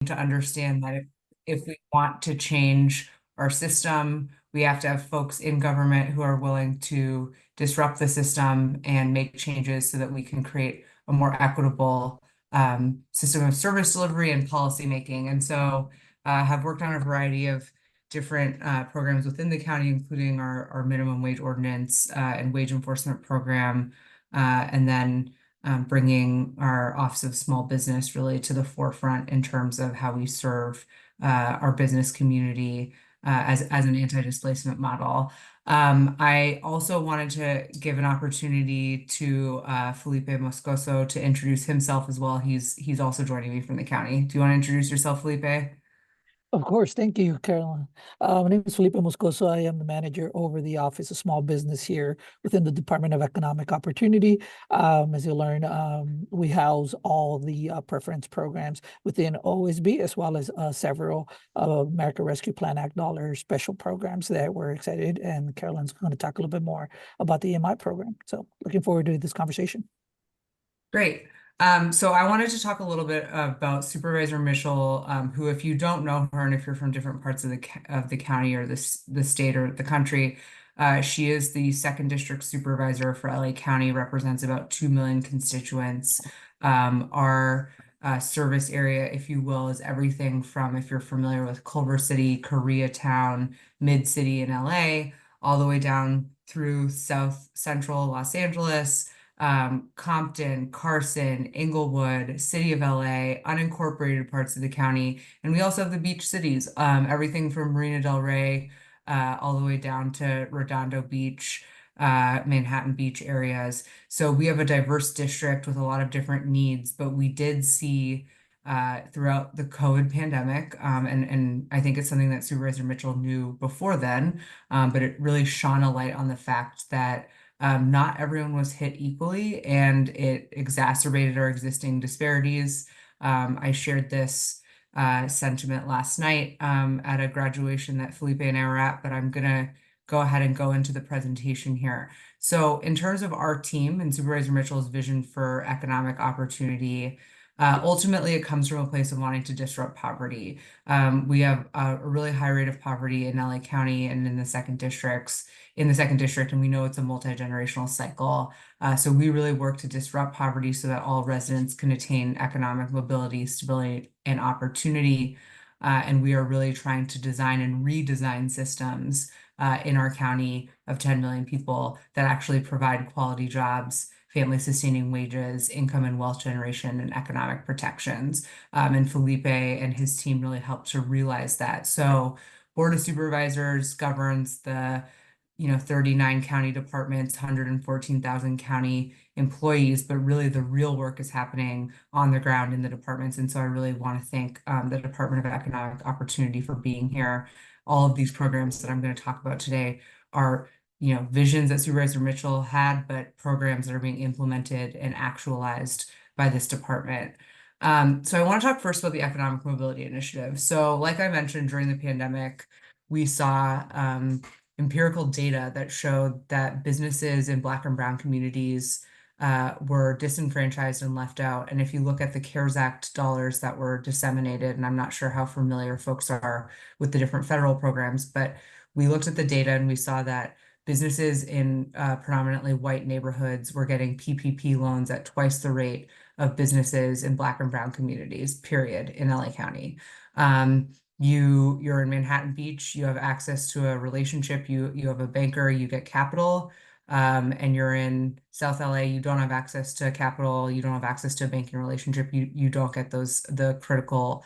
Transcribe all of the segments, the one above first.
to understand that if we want to change our system, we have to have folks in government who are willing to disrupt the system and make changes so that we can create a more equitable system of service delivery and policy making. And so have worked on a variety of different programs within the county, including our minimum wage ordinance and wage enforcement program, and then bringing our Office of Small Business really to the forefront in terms of how we serve our business community as an anti-displacement model. I also wanted to give an opportunity to Felipe Moscoso to introduce himself as well. He's also joining me from the county. Do you want to introduce yourself, Felipe? Of course. Thank you, Caroline. My name is Felipe Moscoso. I am the manager over the Office of Small Business here within the Department of Economic Opportunity. As you'll learn, we house all the preference programs within OSB, as well as several American Rescue Plan Act dollars special programs that we're excited. And Caroline's going to talk a little bit more about the EMI program. So looking forward to this conversation. Great. So I wanted to talk a little bit about Supervisor Mitchell, who, if you don't know her, and if you're from different parts of the county or the state or the country, she is the second district supervisor for LA County, represents about 2 million constituents. Our service area, if you will, is everything from, if you're familiar with Culver City, Koreatown, Mid-City in LA, all the way down through South Central Los Angeles, Compton, Carson, Inglewood, City of LA, unincorporated parts of the county. And we also have the beach cities, everything from Marina del Rey all the way down to Redondo Beach, Manhattan Beach areas. So we have a diverse district with a lot of different needs, but we did see throughout the COVID pandemic, and I think it's something that Supervisor Mitchell knew before then, but it really shone a light on the fact that not everyone was hit equally, and it exacerbated our existing disparities. I shared this sentiment last night at a graduation that Felipe and I were at, but I'm going to go ahead and go into the presentation here. So in terms of our team and Supervisor Mitchell's vision for economic opportunity, ultimately, it comes from a place of wanting to disrupt poverty. We have a really high rate of poverty in LA County and in the second districts, and we know it's a multi-generational cycle. So we really work to disrupt poverty so that all residents can attain economic mobility, stability, and opportunity. And we are really trying to design and redesign systems in our county of 10 million people that actually provide quality jobs, family sustaining wages, income and wealth generation, and economic protections. And Felipe and his team really helped to realize that. So Board of Supervisors governs the 39 county departments, 114,000 county employees, but really the real work is happening on the ground in the departments. And so I really want to thank the Department of Economic Opportunity for being here. All of these programs that I'm going to talk about today are visions that Supervisor Mitchell had, but programs that are being implemented and actualized by this department. So I want to talk first about the Economic Mobility Initiative. So like I mentioned, during the pandemic, we saw empirical data that showed that businesses in Black and Brown communities were disenfranchised and left out. And if you look at the CARES Act dollars that were disseminated, and I'm not sure how familiar folks are with the different federal programs, but we looked at the data and we saw that businesses in predominantly white neighborhoods were getting PPP loans at twice the rate of businesses in Black and Brown communities, period, in LA County. You're in Manhattan Beach, you have access to a relationship, you have a banker, you get capital, and you're in South LA, you don't have access to capital, you don't have access to a banking relationship, you don't get the critical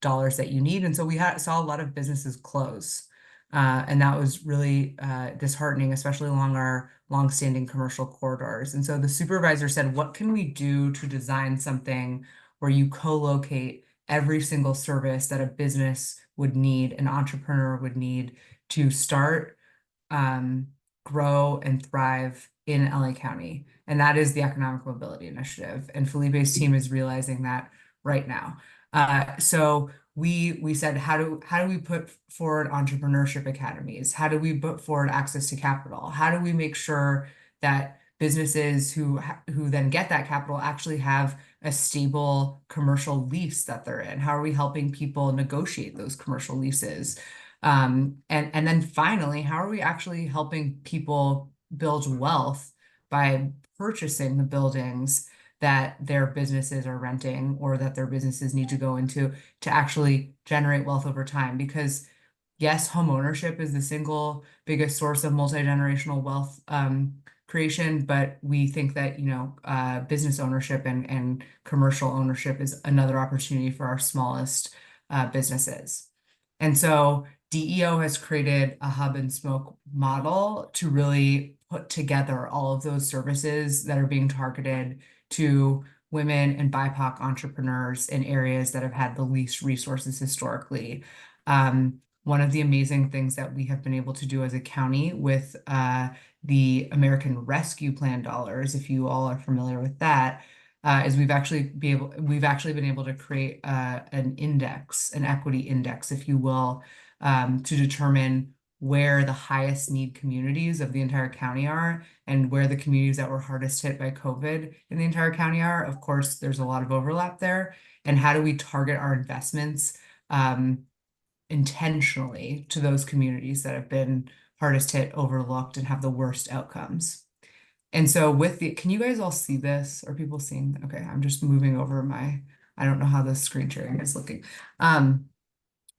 dollars that you need. And so we saw a lot of businesses close. And that was really disheartening, especially along our longstanding commercial corridors. And so the supervisor said, what can we do to design something where you co-locate every single service that a business would need, an entrepreneur would need to start, grow, and thrive in LA County? And that is the Economic Mobility Initiative. And Felipe's team is realizing that right now. So we said, how do we put forward entrepreneurship academies? How do we put forward access to capital? How do we make sure that businesses who then get that capital actually have a stable commercial lease that they're in? How are we helping people negotiate those commercial leases? And then finally, how are we actually helping people build wealth by purchasing the buildings that their businesses are renting or that their businesses need to go into to actually generate wealth over time? Because yes, home ownership is the single biggest source of multi-generational wealth creation, but we think that, business ownership and commercial ownership is another opportunity for our smallest businesses. And so DEO has created a hub and spoke model to really put together all of those services that are being targeted to women and BIPOC entrepreneurs in areas that have had the least resources historically. One of the amazing things that we have been able to do as a county with the American Rescue Plan dollars, if you all are familiar with that, is we've actually been able to create an index, an equity index, if you will, to determine where the highest need communities of the entire county are and where the communities that were hardest hit by COVID in the entire county are. Of course, there's a lot of overlap there. And how do we target our investments intentionally to those communities that have been hardest hit, overlooked, and have the worst outcomes? And so can you guys all see this? Are people seeing? Okay, I'm just moving over I don't know how the screen sharing is looking.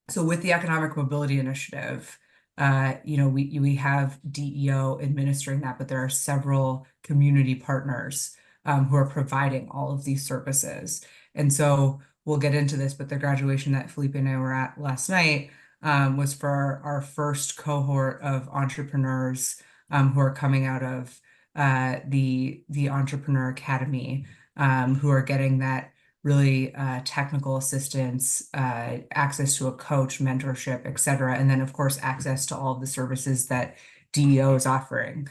So with the Economic Mobility Initiative, we have DEO administering that, but there are several community partners who are providing all of these services. And so we'll get into this, but the graduation that Felipe and I were at last night was for our first cohort of entrepreneurs who are coming out of the Entrepreneur Academy, who are getting that really technical assistance, access to a coach, mentorship, et cetera. And then, of course, access to all of the services that DEO is offering.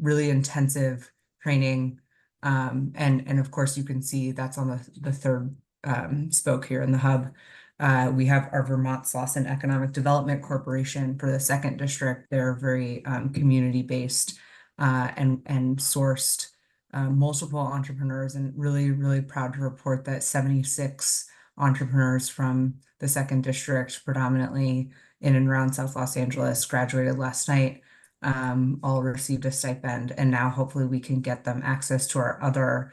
Really intensive training. And of course, you can see that's on the third spoke here in the hub. We have our Vermont Slauson Economic Development Corporation for the second district. They're very community-based and sourced multiple entrepreneurs, and really, really proud to report that 76 entrepreneurs from the second district, predominantly in and around South Los Angeles, graduated last night, all received a stipend, and now hopefully we can get them access to our other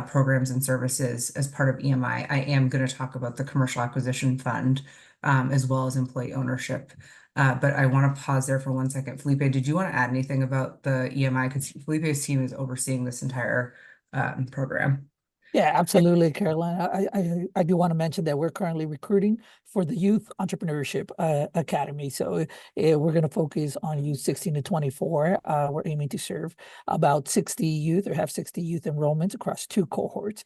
programs and services as part of EMI. I am going to talk about the Commercial Acquisition Fund as well as employee ownership. But I want to pause there for 1 second. Felipe, did you want to add anything about the EMI? Because Felipe's team is overseeing this entire program. Yeah, absolutely, Caroline. I do want to mention that we're currently recruiting for the Youth Entrepreneurship Academy. So we're going to focus on youth 16 to 24. We're aiming to serve about 60 youth or have 60 youth enrollments across two cohorts.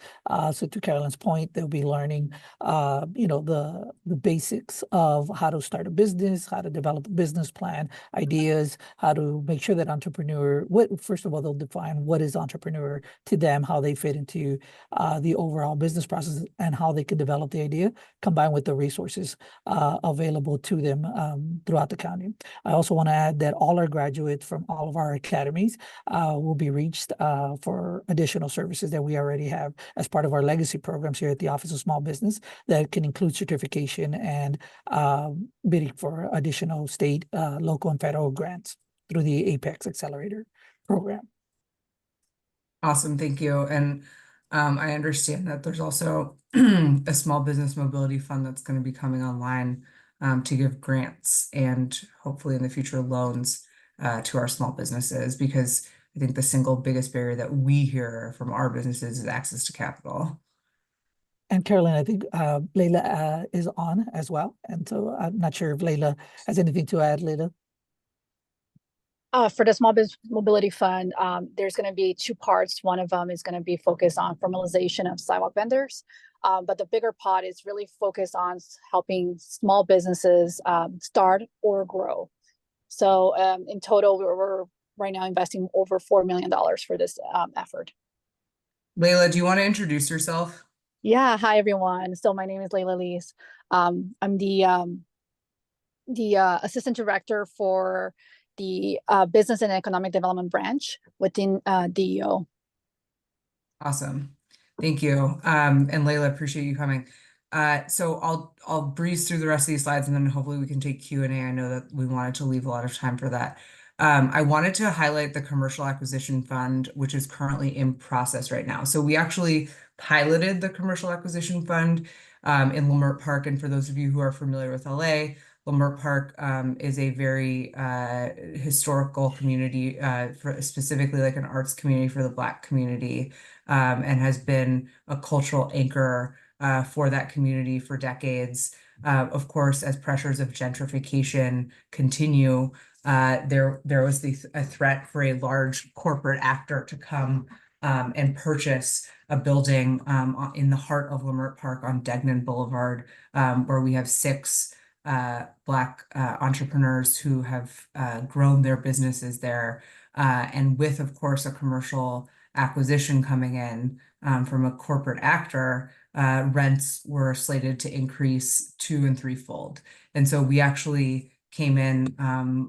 So to Caroline's point, they'll be learning, the basics of how to start a business, how to develop a business plan, ideas, how to make sure that first of all, they'll define what is entrepreneur to them, how they fit into the overall business process and how they could develop the idea combined with the resources available to them throughout the county. I also want to add that all our graduates from all of our academies will be reached for additional services that we already have as part of our legacy programs here at the Office of Small Business that can include certification and bidding for additional state, local, and federal grants through the Apex Accelerator program. Awesome, thank you. And I understand that there's also a small business mobility fund that's going to be coming online to give grants and hopefully in the future loans to our small businesses, because I think the single biggest barrier that we hear from our businesses is access to capital. And Caroline, I think Leila is on as well. And so I'm not sure if Leila has anything to add, Leila. For the Small Business Mobility Fund, there's going to be two parts. One of them is going to be focused on formalization of sidewalk vendors. But the bigger part is really focused on helping small businesses start or grow. So in total, we're right now investing over $4 million for this effort. Leila, do you want to introduce yourself? Yeah, hi everyone. So my name is Leila Lees. I'm the assistant director for the Business and Economic Development branch within DEO. Awesome. Thank you. And Leila, appreciate you coming. So I'll breeze through the rest of these slides and then hopefully we can take Q&A. I know that we wanted to leave a lot of time for that. I wanted to highlight the Commercial Acquisition Fund, which is currently in process right now. So we actually piloted the Commercial Acquisition Fund in Leimert Park. And for those of you who are familiar with LA, Leimert Park is a very historical community, specifically like an arts community for the Black community, and has been a cultural anchor for that community for decades. Of course, as pressures of gentrification continue, there was a threat for a large corporate actor to come and purchase a building in the heart of Leimert Park on Degnan Boulevard, where we have six Black entrepreneurs who have grown their businesses there. And with, of course, a commercial acquisition coming in from a corporate actor, rents were slated to increase 2- and 3-fold. And so we actually came in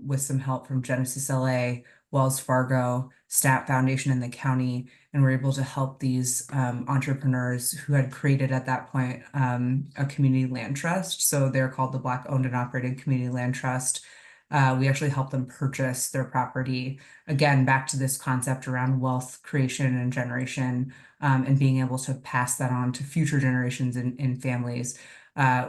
with some help from Genesis LA, Wells Fargo, Stat Foundation, and the county, and we're able to help these entrepreneurs who had created at that point a community land trust. So they're called the Black Owned and Operated Community Land Trust. We actually helped them purchase their property. Again, back to this concept around wealth creation and generation, and being able to pass that on to future generations and families.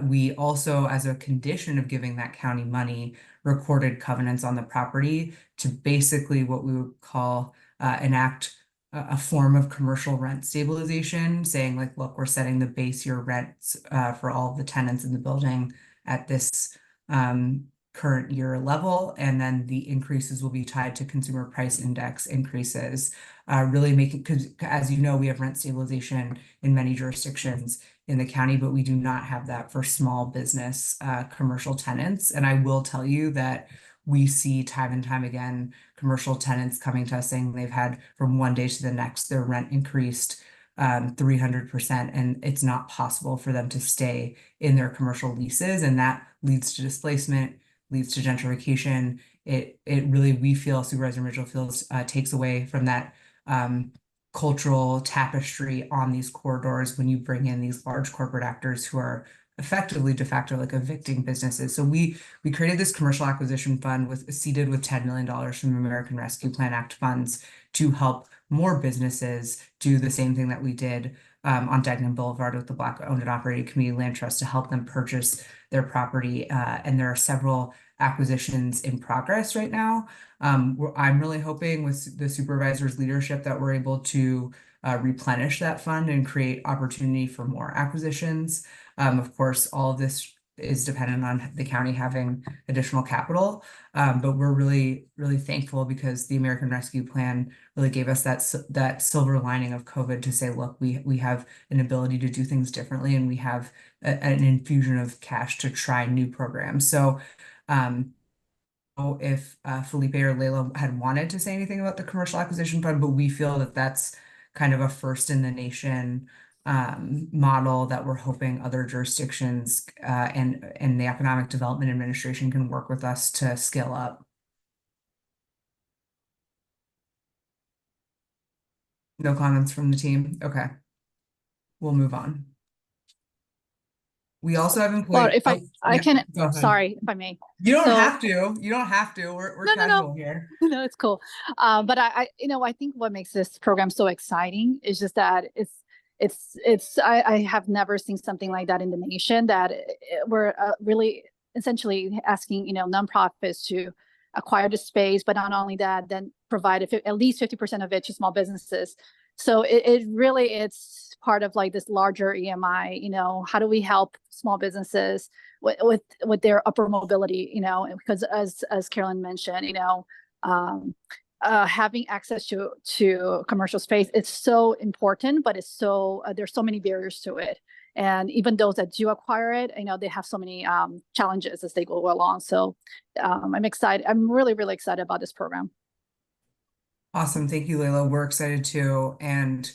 We also, as a condition of giving that county money, recorded covenants on the property to basically what we would call enact a form of commercial rent stabilization, saying like, look, we're setting the base year rents for all of the tenants in the building at this current year level, and then the increases will be tied to consumer price index increases, really making, because as you know, we have rent stabilization in many jurisdictions in the county, but we do not have that for small business commercial tenants. And I will tell you that we see time and time again commercial tenants coming to us saying they've had from one day to the next their rent increased 300%, and it's not possible for them to stay in their commercial leases, and that leads to displacement, leads to gentrification. It really, we feel, Supervisor Mitchell feels, takes away from that cultural tapestry on these corridors when you bring in these large corporate actors who are effectively de facto like evicting businesses. So we created this commercial acquisition fund seeded with $10 million from the American Rescue Plan Act funds to help more businesses do the same thing that we did on Degnan Boulevard with the Black Owned and Operated Community Land Trust to help them purchase their property. And there are several acquisitions in progress right now. I'm really hoping with the supervisor's leadership that we're able to replenish that fund and create opportunity for more acquisitions. Of course, all of this is dependent on the county having additional capital, but we're really, really thankful because the American Rescue Plan really gave us that silver lining of COVID to say, look, we have an ability to do things differently, and we have an infusion of cash to try new programs. So if Felipe or Leila had wanted to say anything about the commercial acquisition fund, but we feel that that's kind of a first in the nation model that we're hoping other jurisdictions and the Economic Development Administration can work with us to scale up. No comments from the team? Okay. We'll move on. We also have Well, employee. if I Yeah, can, go ahead. sorry, if I may. You don't So- have to. You don't have to. We're No, casual here. no, it's cool. But I think what makes this program so exciting is just that I have never seen something like that in the nation, that we're really essentially asking, nonprofits to acquire the space, but not only that, then provide at least 50% of it to small businesses. So it really, it's part of like this larger EMI, how do we help small businesses with their upper mobility, because as Carolyn mentioned, having access to commercial space, it's so important, but it's so there's so many barriers to it. And even those that do acquire it, they have so many challenges as they go along. So I'm excited. I'm really, really excited about this program. Awesome. Thank you, Leila. We're excited too. And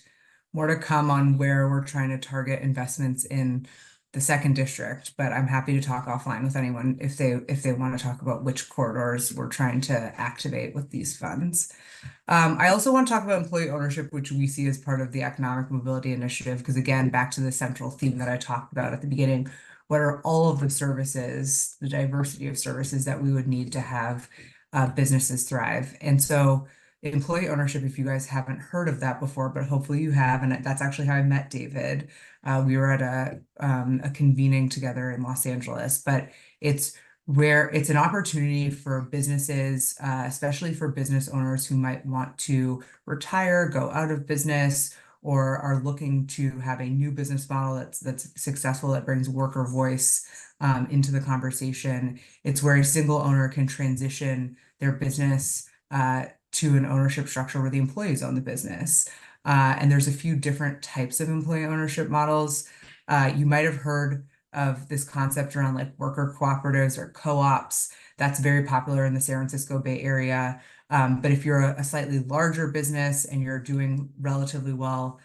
more to come on where we're trying to target investments in the second district, but I'm happy to talk offline with anyone if they want to talk about which corridors we're trying to activate with these funds. I also want to talk about employee ownership, which we see as part of the economic mobility initiative, because again, back to the central theme that I talked about at the beginning, what are all of the services, the diversity of services that we would need to have businesses thrive? And so employee ownership, if you guys haven't heard of that before, but hopefully you have, and that's actually how I met David. We were at a convening together in Los Angeles, but it's where it's an opportunity for businesses, especially for business owners who might want to retire, go out of business, or are looking to have a new business model that's successful, that brings worker voice into the conversation. It's where a single owner can transition their business to an ownership structure where the employees own the business. And there's a few different types of employee ownership models. You might have heard of this concept around like worker cooperatives or co-ops. That's very popular in the San Francisco Bay Area. But if you're a slightly larger business and you're doing relatively well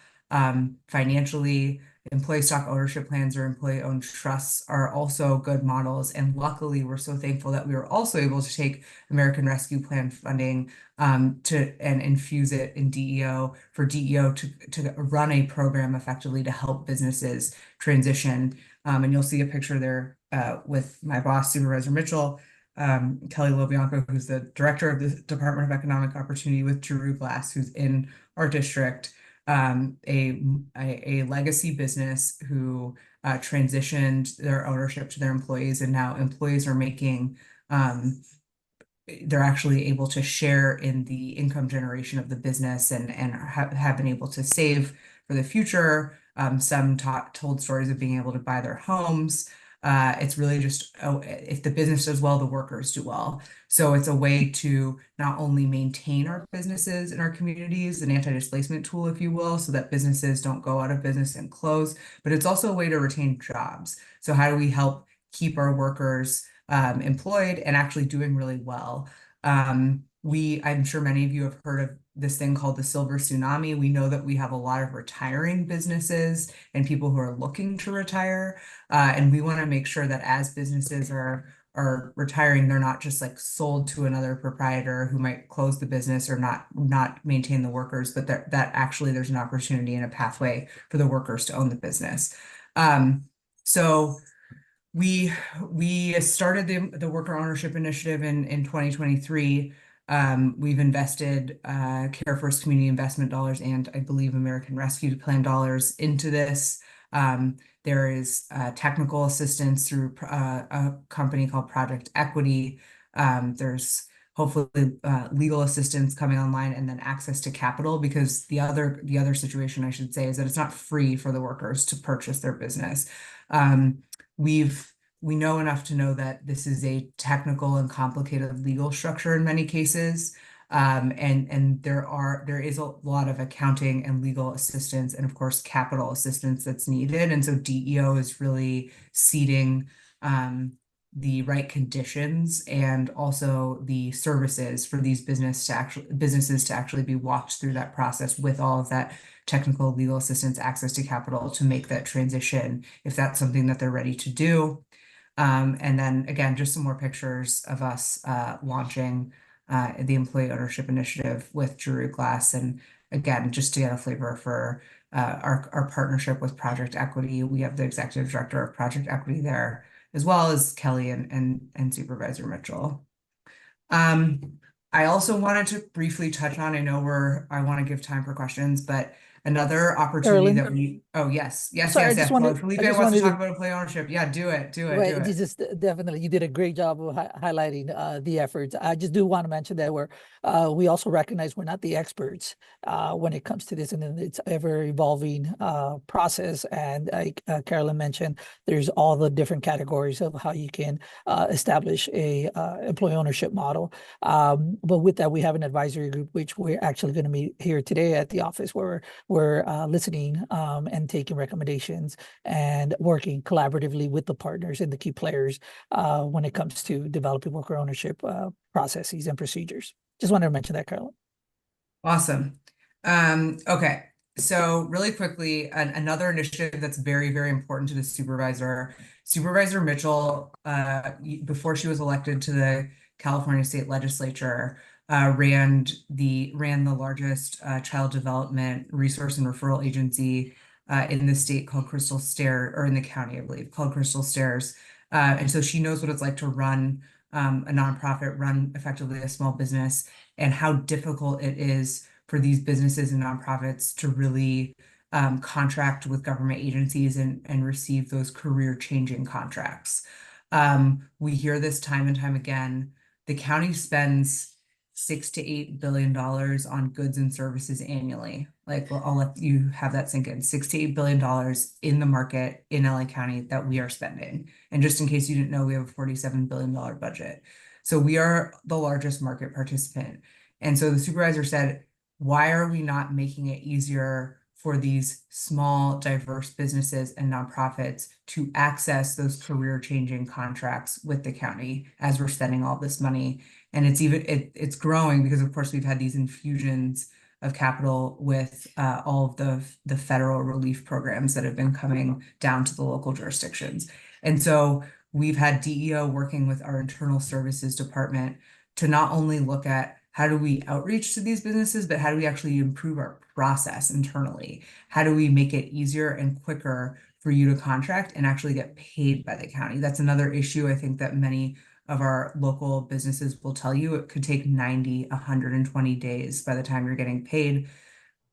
financially, employee stock ownership plans or employee-owned trusts are also good models. And luckily, we're so thankful that we were also able to take American Rescue Plan funding and infuse it in DEO for DEO to run a program effectively to help businesses transition. And you'll see a picture there with my boss, Supervisor Mitchell, Kelly LoBianco, who's the director of the Department of Economic Opportunity, with Drew Glass, who's in our district, a legacy business who transitioned their ownership to their employees, and now employees are making they're actually able to share in the income generation of the business and have been able to save for the future. Some told stories of being able to buy their homes. It's really just, if the business does well, the workers do well. So it's a way to not only maintain our businesses in our communities, an anti-displacement tool, if you will, so that businesses don't go out of business and close, but it's also a way to retain jobs. So how do we help keep our workers employed and actually doing really well? I'm sure many of you have heard of this thing called the silver tsunami. We know that we have a lot of retiring businesses and people who are looking to retire. And we want to make sure that as businesses are retiring, they're not just like sold to another proprietor who might close the business or not maintain the workers, but that actually there's an opportunity and a pathway for the workers to own the business. So we started the worker ownership initiative in 2023. We've invested Care First community investment dollars and I believe American Rescue Plan dollars into this. There is technical assistance through a company called Project Equity. There's hopefully legal assistance coming online, and then access to capital, because the other situation I should say is that it's not free for the workers to purchase their business. We know enough to know that this is a technical and complicated legal structure in many cases. And there is a lot of accounting and legal assistance and of course capital assistance that's needed. And so DEO is really seeding the right conditions and also the services for these businesses to actually be walked through that process with all of that technical legal assistance, access to capital to make that transition if that's something that they're ready to do. And then again, just some more pictures of us launching the Employee Ownership Initiative with Drew Glass. And again, just to get a flavor for our partnership with Project Equity, we have the executive director of Project Equity there, as well as Kelly and Supervisor Mitchell. I also wanted to briefly touch on, I want to give time for questions, but another opportunity Carolyn? Yes. Sorry, Well, Felipe wants to talk about employee ownership. Yeah, do it. Right, you just definitely you did a great job of highlighting the efforts. I just do want to mention that we also recognize we're not the experts when it comes to this, and it's a ever evolving process. And like Carolyn mentioned, there's all the different categories of how you can establish a employee ownership model. But with that, we have an advisory group which we're actually going to meet here today at the office, where we're listening and taking recommendations and working collaboratively with the partners and the key players when it comes to developing worker ownership processes and procedures. Just wanted to mention that, Carolyn. Awesome. Okay. So really quickly, another initiative that's very, very important to the supervisor, Supervisor Mitchell, before she was elected to the California State Legislature, ran the largest child development resource and referral agency in the state called Crystal Stairs, or in the county, I believe, called Crystal Stairs. And so she knows what it's like to run a nonprofit, run effectively a small business, and how difficult it is for these businesses and nonprofits to really contract with government agencies and receive those career-changing contracts. We hear this time and time again. The county spends $6 to $8 billion on goods and services annually. Like, well, I'll let you have that sink in. $6 to $8 billion in the market in LA County that we are spending. And just in case you didn't know, we have a $47 billion budget. So we are the largest market participant. And so the supervisor said, why are we not making it easier for these small, diverse businesses and nonprofits to access those career-changing contracts with the county as we're spending all this money? And it's growing because, of course, we've had these infusions of capital with all of the federal relief programs that have been coming down to the local jurisdictions. And so we've had DEO working with our internal services department to not only look at how do we outreach to these businesses, but how do we actually improve our process internally? How do we make it easier and quicker for you to contract and actually get paid by the county? That's another issue I think that many of our local businesses will tell you. It could take 90, 120 days by the time you're getting paid.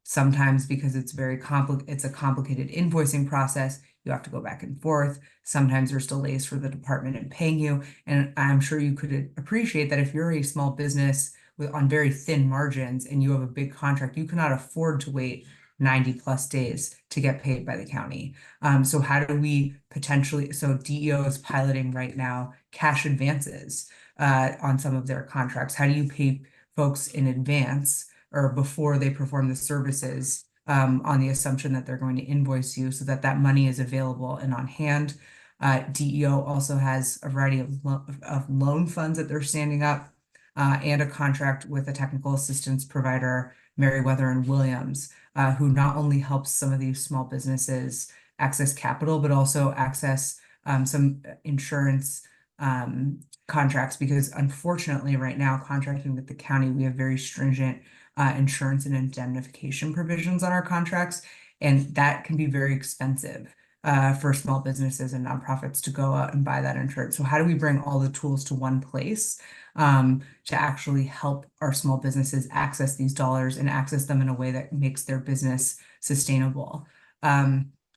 Sometimes because it's it's a complicated invoicing process, you have to go back and forth. Sometimes there's delays for the department in paying you. And I'm sure you could appreciate that if you're a small business on very thin margins and you have a big contract, you cannot afford to wait 90+ days to get paid by the county. So how do we so DEO is piloting right now cash advances on some of their contracts. How do you pay folks in advance or before they perform the services on the assumption that they're going to invoice you so that that money is available and on hand? DEO also has a variety of loan funds that they're standing up and a contract with a technical assistance provider, Meriwether and Williams, who not only helps some of these small businesses access capital, but also access some insurance contracts, because unfortunately right now contracting with the county, we have very stringent insurance and indemnification provisions on our contracts, and that can be very expensive for small businesses and nonprofits to go out and buy that insurance. So how do we bring all the tools to one place to actually help our small businesses access these dollars and access them in a way that makes their business sustainable?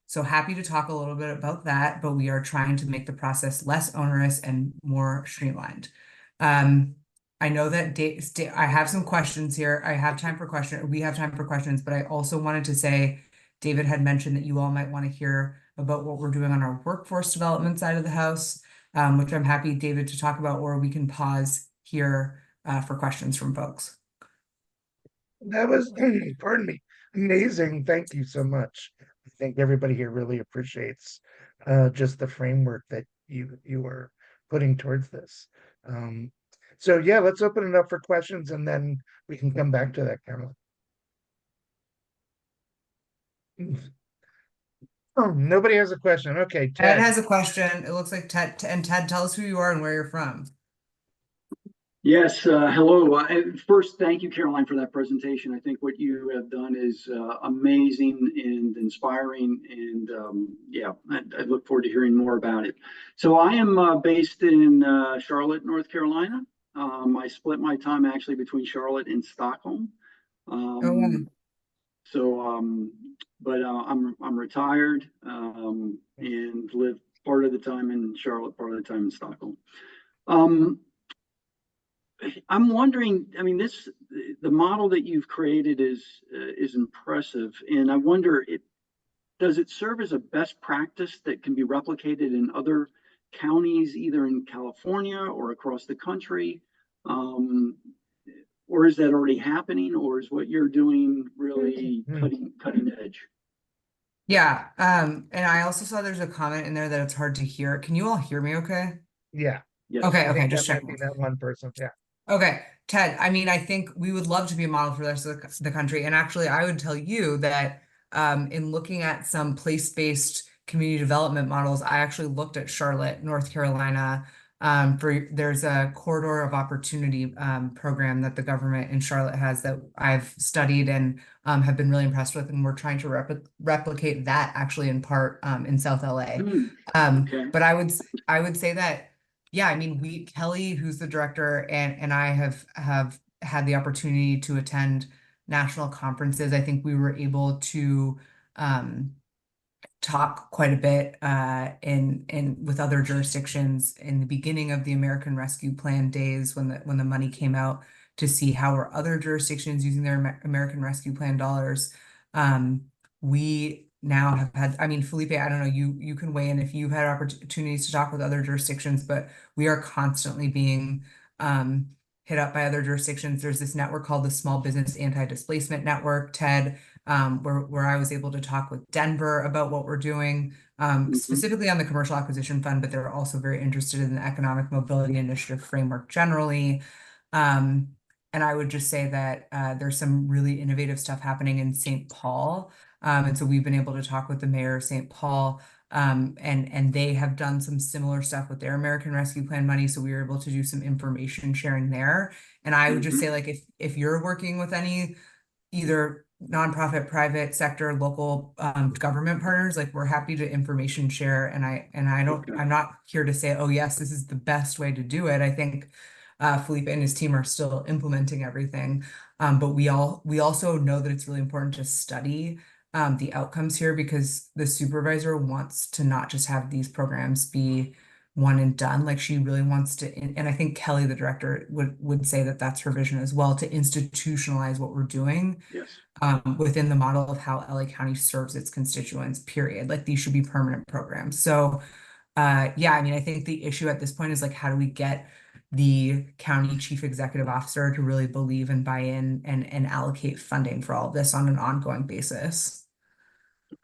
So happy to talk a little bit about that, but we are trying to make the process less onerous and more streamlined. I know that I have some questions here. We have time for questions, but I also wanted to say, David had mentioned that you all might want to hear about what we're doing on our workforce development side of the house, which I'm happy, David, to talk about, or we can pause here for questions from folks. That was, pardon me, amazing. Thank you so much. I think everybody here really appreciates just the framework that you are putting towards this. So yeah, let's open it up for questions and then we can come back to that, Caroline. Oh, nobody has a question. Okay, Ted Ted. has a question. It looks like Ted, and Ted, tell us who you are and where you're from. Yes, hello. First, thank you, Caroline, for that presentation. I think what you have done is amazing and inspiring, and yeah, I look forward to hearing more about it. So I am based in Charlotte, North Carolina. I split my time actually between Charlotte and Stockholm. But I'm retired and live part of the time in Charlotte, part of the time in Stockholm. I'm wondering, I mean, the model that you've created is impressive, and I wonder, does it serve as a best practice that can be replicated in other counties, either in California or across the country? Or is that already happening, or is what you're doing really cutting edge? Yeah, and I also saw there's a comment in there that it's hard to hear. Can you all hear me okay? Yeah. Yes. Okay, just that might checking. be that one person. Yeah. Okay, Ted, I mean, I think we would love to be a model for the rest of the country. And actually, I would tell you that in looking at some place-based community development models, I actually looked at Charlotte, North Carolina. There's a corridor of opportunity program that the government in Charlotte has that I've studied and have been really impressed with, and we're trying to replicate that actually in part in South LA. Okay. But I would say that, yeah, I mean, Kelly, who's the director, and I have had the opportunity to attend national conferences. I think we were able to talk quite a bit in with other jurisdictions in the beginning of the American Rescue Plan days when the money came out, to see how are other jurisdictions using their American Rescue Plan dollars. We now have had, I mean, Felipe, I don't know, you can weigh in if you've had opportunities to talk with other jurisdictions, but we are constantly being hit up by other jurisdictions. There's this network called the Small Business Anti-Displacement Network, TED, where I was able to talk with Denver about what we're doing, specifically on the commercial acquisition fund, but they're also very interested in the economic mobility initiative framework generally. And I would just say that there's some really innovative stuff happening in St. Paul. And so we've been able to talk with the mayor of St. Paul, and they have done some similar stuff with their American Rescue Plan money. So we were able to do some information sharing there. And I would just say, like, if you're working with any either nonprofit, private sector, local government partners, like, we're happy to information share. And I'm not here to say, oh yes, this is the best way to do it. I think Felipe and his team are still implementing everything. But we also know that it's really important to study the outcomes here, because the supervisor wants to not just have these programs be one and done. Like, she really wants to, and I think Kelly, the director, would say that that's her vision as well, to institutionalize what we're doing. Yes. Within the model of how LA County serves its constituents, period. Like, these should be permanent programs. So yeah, I mean, I think the issue at this point is, like, how do we get the county chief executive officer to really believe and buy in and allocate funding for all of this on an ongoing basis?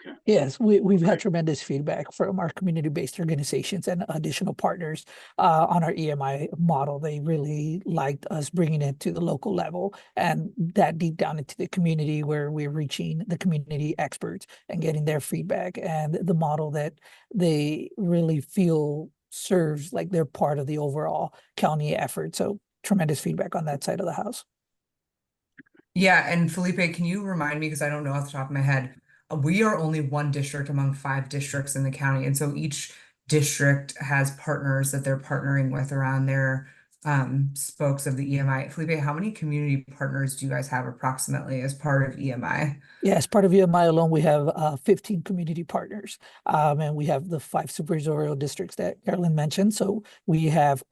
Okay. Yes, we've had tremendous feedback from our community-based organizations and additional partners on our EMI model. They really liked us bringing it to the local level and that deep down into the community, where we're reaching the community experts and getting their feedback, and the model that they really feel serves like they're part of the overall county effort. So tremendous feedback on that side of the house. Yeah, and Felipe, can you remind me, because I don't know off the top of my head, we are only one district among 5 districts in the county, and so each district has partners that they're partnering with around their spokes of the EMI. Felipe, how many community partners do you guys have approximately as part of EMI? Yeah, as part of EMI alone, we have 15 community partners, and we have the 5 supervisorial districts that Carolyn mentioned. So we have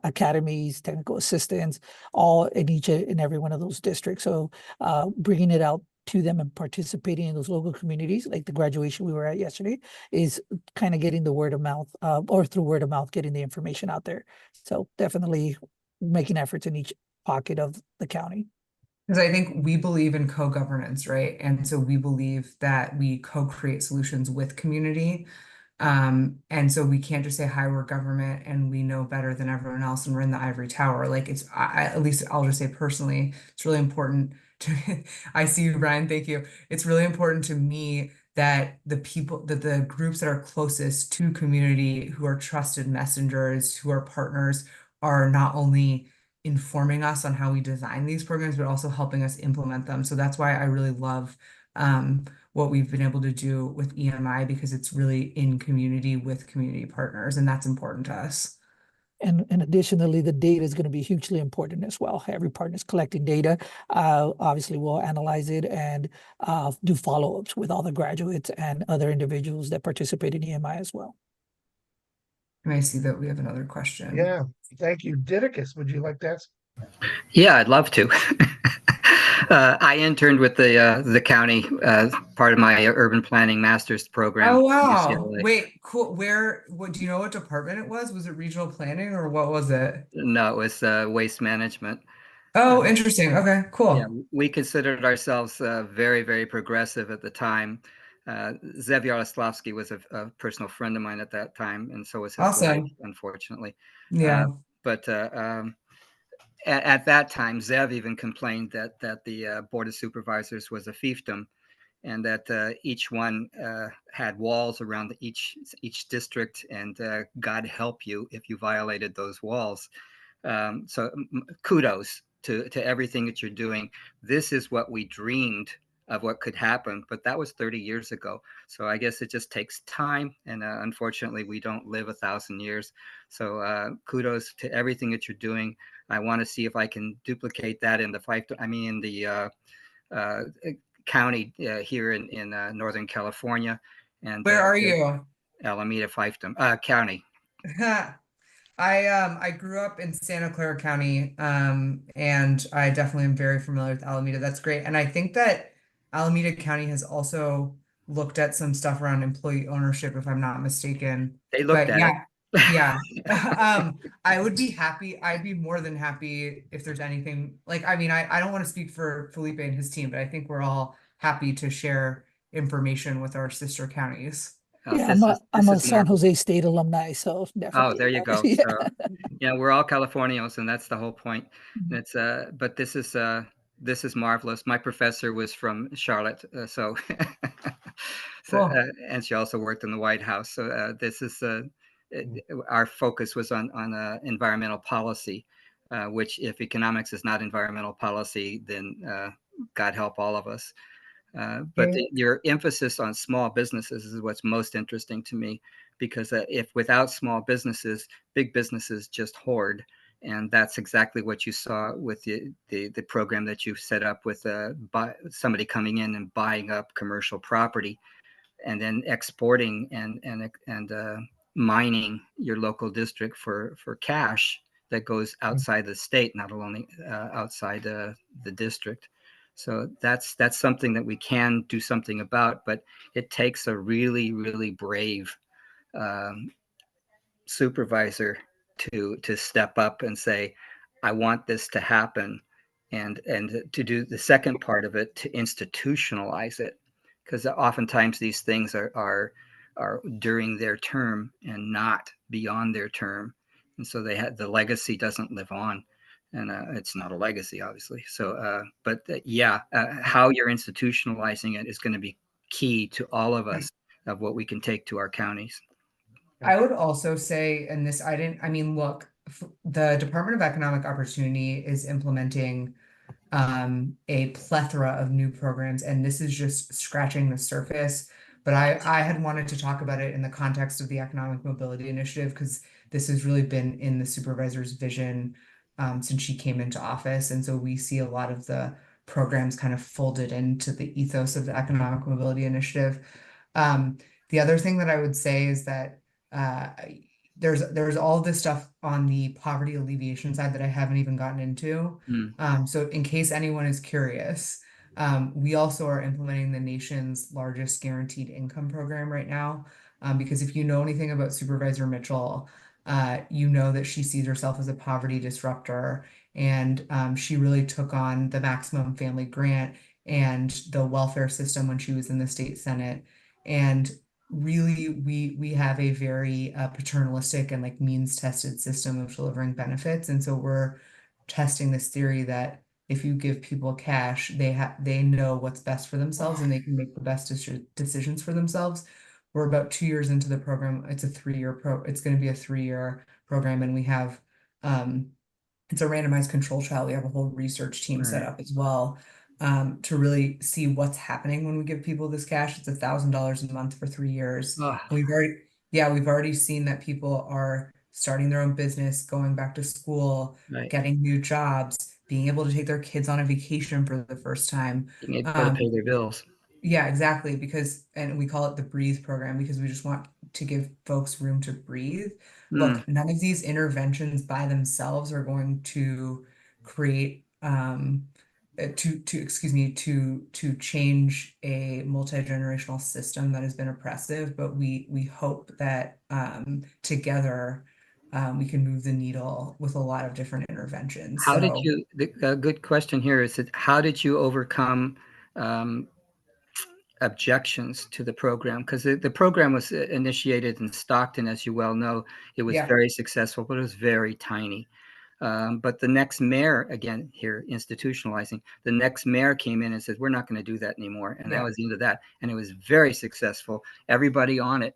academies, technical assistants, all in each and every one of those districts. So bringing it out to them and participating in those local communities, like the graduation we were at yesterday, is kind of getting the word of mouth, or through word of mouth, getting the information out there. So definitely making efforts in each pocket of the county. Because I think we believe in co-governance, right? And so we believe that we co-create solutions with community. And so we can't just say, hi, we're government and we know better than everyone else and we're in the ivory tower. Like, at least I'll just say personally, it's really important to, I see you, Brian, thank you. It's really important to me that the groups that are closest to community, who are trusted messengers, who are partners, are not only informing us on how we design these programs, but also helping us implement them. So that's why I really love what we've been able to do with EMI, because it's really in community with community partners, and that's important to us. And additionally, the data is going to be hugely important as well. Every partner is collecting data. Obviously, we'll analyze it and do follow-ups with all the graduates and other individuals that participate in EMI as well. And I see that we have another question. Yeah, thank you. Didicus, would you like to ask? Yeah, I'd love to. I interned with the county part of my urban planning master's program. Oh, wow. UCLA. Wait, cool. What do you know what department it was? Was it regional planning or what was it? No, it was waste management. Oh, interesting. Okay, cool. Yeah, we considered ourselves very, very progressive at the time. Zev Yaroslavsky was a personal friend of mine at that time, and so was his wife, Awesome. unfortunately. Yeah. But at that time, Zev even complained that the Board of Supervisors was a fiefdom, and that each one had walls around each district, and God help you if you violated those walls. So kudos to everything that you're doing. This is what we dreamed of what could happen, but that was 30 years ago. So I guess it just takes time, and unfortunately, we don't live 1,000 years. So kudos to everything that you're doing. I want to see if I can duplicate that in in the uh, county here in Northern California, and Where are you? Alameda Fiefdom County. I grew up in Santa Clara County, and I definitely am very familiar with Alameda. That's great. And I think that Alameda County has also looked at some stuff around employee ownership, if I'm not mistaken. They looked But at it. yeah, yeah. I would be happy. I'd be more than happy if there's anything like, I mean, I don't want to speak for Felipe and his team, but I think we're all happy to share information with our sister counties. Oh, Yeah, this I'm a is San marvelous. Jose State alumni, so Oh, definitely. there you go. Yeah. So, yeah, we're all Californios, and that's the whole point. Mhm. It's but this is marvelous. My professor was from Charlotte, so Cool. and she also worked in the White House. So this is our focus was on environmental policy, which if economics is not environmental policy, then God help all of us. But Okay. your emphasis on small businesses is what's most interesting to me, because if without small businesses, big businesses just hoard. And that's exactly what you saw with the program that you set up with somebody coming in and buying up commercial property and then exporting and mining your local district for cash that goes outside the state, not only outside the district. So that's something that we can do something about, but it takes a really brave um, supervisor to step up and say, I want this to happen, and to do the second part of it, to institutionalize it, because oftentimes these things are during their term and not beyond their term, and so the legacy doesn't live on, and it's not a legacy, obviously. So but yeah, how you're institutionalizing it is going to be key to all of us of what we can take to our counties. I would also say, and this, I mean, look, the Department of Economic Opportunity is implementing a plethora of new programs, and this is just scratching the surface. But I had wanted to talk about it in the context of the Economic Mobility Initiative, because this has really been in the supervisor's vision since she came into office. And so we see a lot of the programs kind of folded into the ethos of the Economic Mobility Initiative. The other thing that I would say is that uh, there's all this stuff on the poverty alleviation side that I haven't even gotten into. Mm. So in case anyone is curious, we also are implementing the nation's largest guaranteed income program right now. Because if you know anything about Supervisor Mitchell, you know that she sees herself as a poverty disruptor, and she really took on the maximum family grant and the welfare system when she was in the state Senate. And really, we have a very paternalistic and like means tested system of delivering benefits, and so we're testing this theory that if you give people cash, they know what's best for themselves and they can make the best decisions for themselves. We're about 2 years into the program. It's going to be a 3-year program, and we have it's a randomized control trial. We have a whole research team set Right. up as well, to really see what's happening when we give people this cash. It's $1,000 a month for 3 years. Oh, We've already seen that people are starting their own business, going back to school, right. getting new jobs, being able to take their kids on a vacation for the first time. Being able to pay their bills. Yeah, exactly. And we call it the breathe program because we just want to give folks room to breathe. Mm. Look, none of these interventions by themselves are going to create excuse me, to change a multi-generational system that has been oppressive, but we hope that together we can move the needle with a lot of different interventions. How did So you, a good question here is that how did you overcome um, objections to the program? Because the program was initiated in Stockton, as you well know. It was yeah. very successful, but it was very tiny. But the next mayor, again, here institutionalizing, the next mayor came in and said, we're not going to do that anymore. And that was the end of that. And it was very successful. Everybody on it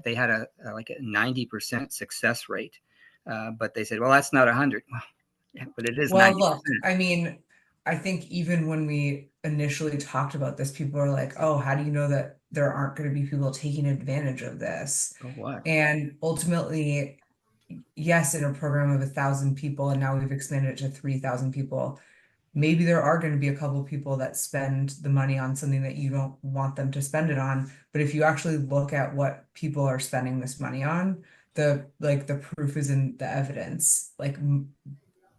they had like a 90% success rate. But they said, well, that's not 100. Well, yeah, but it is Well, 90%. look, I mean, I think even when we initially talked about this, people are like, oh, how do you know that there aren't going to be people taking advantage of this? Oh, what? And ultimately, yes, in a program of 1,000 people, and now we've expanded it to 3,000 people, maybe there are going to be a couple of people that spend the money on something that you don't want them to spend it on. But if you actually look at what people are spending this money on, the proof is in the evidence. Like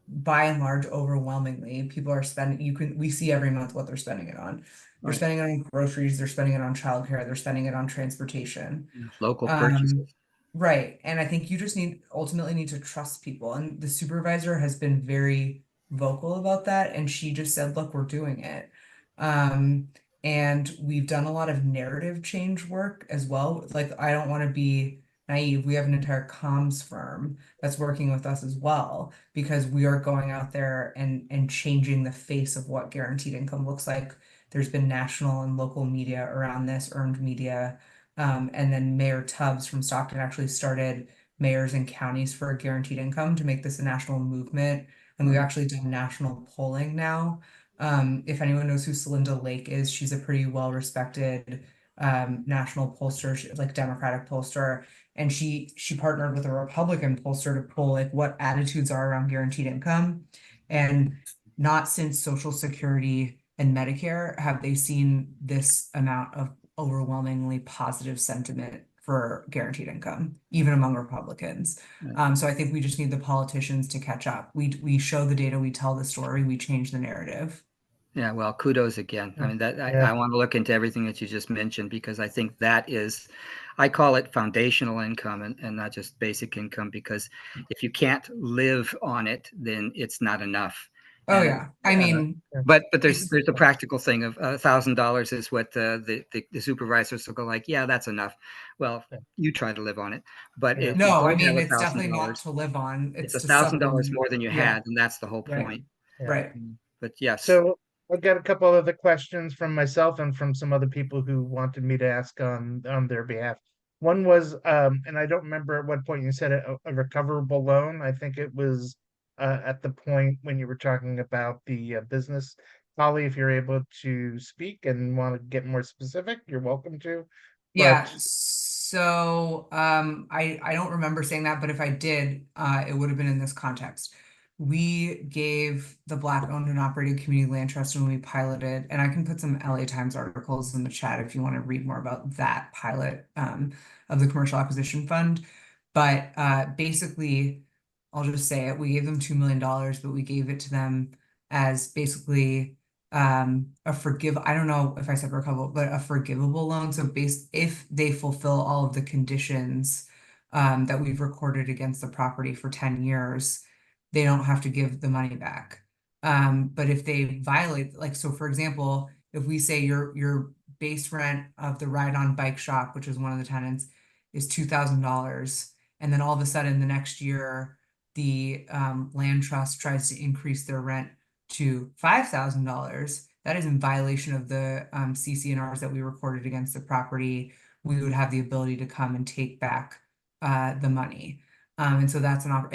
by and large, overwhelmingly, people are spending, we see every month what they're spending it on. They're Right. spending it on groceries, they're spending it on childcare, they're spending it on transportation. Local purchases. Right. And I think you just ultimately need to trust people. And the supervisor has been very vocal about that. And she just said, look, we're doing it. Um, and we've done a lot of narrative change work as well. Like, I don't want to be naive. We have an entire comms firm that's working with us as well, because we are going out there and changing the face of what guaranteed income looks like. There's been national and local media around this, earned media. And then Mayor Tubbs from Stockton actually started mayors and counties for a guaranteed income to make this a national movement. And we've actually done national polling now. If anyone knows who Celinda Lake is, she's a pretty well-respected national pollster, like Democratic pollster. And she partnered with a Republican pollster to poll like what attitudes are around guaranteed income. And not since Social Security and Medicare have they seen this amount of overwhelmingly positive sentiment for guaranteed income, even among Republicans. So I think we just need the politicians to catch up. We show the data, we tell the story, we change the narrative. Yeah, well, kudos again. I mean, I want to look into everything that you just mentioned, because I think that is, I call it foundational income and not just basic income, because if you can't live on it, then it's not enough. Oh And yeah, I mean, but there's a practical thing of $1,000 is what the supervisors will go like, yeah, that's enough. Well, you try to live on it, but if you no, I don't mean, have it's definitely not $1,000, to live on. it's It's to $1,000 supplement. more than you Yeah, had, and that's the whole right, point. right. But yes. So I've got a couple other questions from myself and from some other people who wanted me to ask on their behalf. One was, and I don't remember at what point you said a recoverable loan. I think it was at the point when you were talking about the business. Holly, if you're able to speak and want to get more specific, you're welcome to. Yeah, But so I don't remember saying that, but if I did, it would have been in this context. We gave the Black owned and operated community land trust when we piloted, and I can put some LA Times articles in the chat if you want to read more about that pilot of the commercial acquisition fund. But basically, I'll just say it, we gave them $2 million, but we gave it to them as basically I don't know if I said recoverable, but a forgivable loan. So if they fulfill all of the conditions that we've recorded against the property for 10 years, they don't have to give the money back. But if they violate, like, so for example, if we say your base rent of the Ride On Bike Shop, which is one of the tenants, is $2,000, and then all of a sudden the next year the land trust tries to increase their rent to $5,000, that is in violation of the CC&Rs that we recorded against the property. We would have the ability to come and take back the money. And so that's an offer.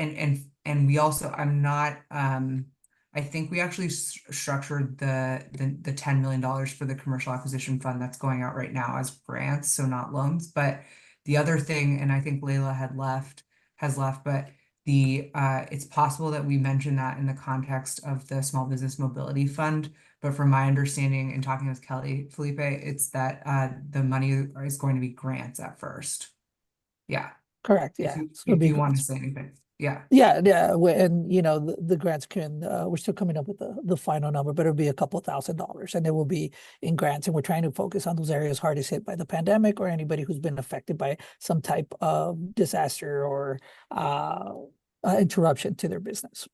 And we also, I think we actually structured the $10 million for the commercial acquisition fund that's going out right now as grants, so not loans. But the other thing, and I think Leila has left, but it's possible that we mentioned that in the context of the Small Business Mobility Fund, but from my understanding and talking with Felipe, it's that the money is going to be grants at first. Yeah. Correct. If Yeah. you It's going to be want to grants. say anything. Yeah. Yeah, yeah, and the grants can. We're still coming up with the final number, but it'll be a couple $1,000s, and it will be in grants. And we're trying to focus on those areas hardest hit by the pandemic, or anybody who's been affected by some type of disaster or interruption to their business.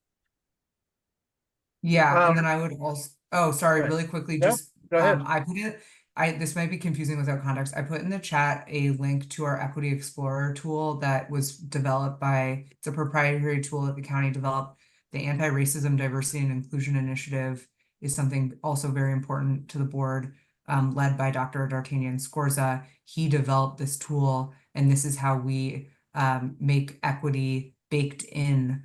Yeah, and then I would also, oh, sorry, Right. really quickly, No, just go ahead. I put it, this might be confusing without context. I put in the chat a link to our Equity Explorer tool that was developed by, it's a proprietary tool that the county developed. The Anti-Racism, Diversity, and Inclusion Initiative is something also very important to the board, led by Dr. D'Artagnan Scorza. He developed this tool, and this is how we make equity baked in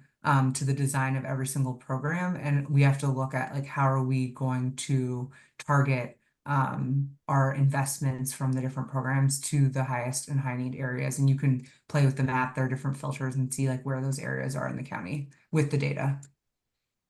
to the design of every single program. And we have to look at like, how are we going to target our investments from the different programs to the highest and high need areas. And you can play with the map. There are different filters and see like where those areas are in the county with the data.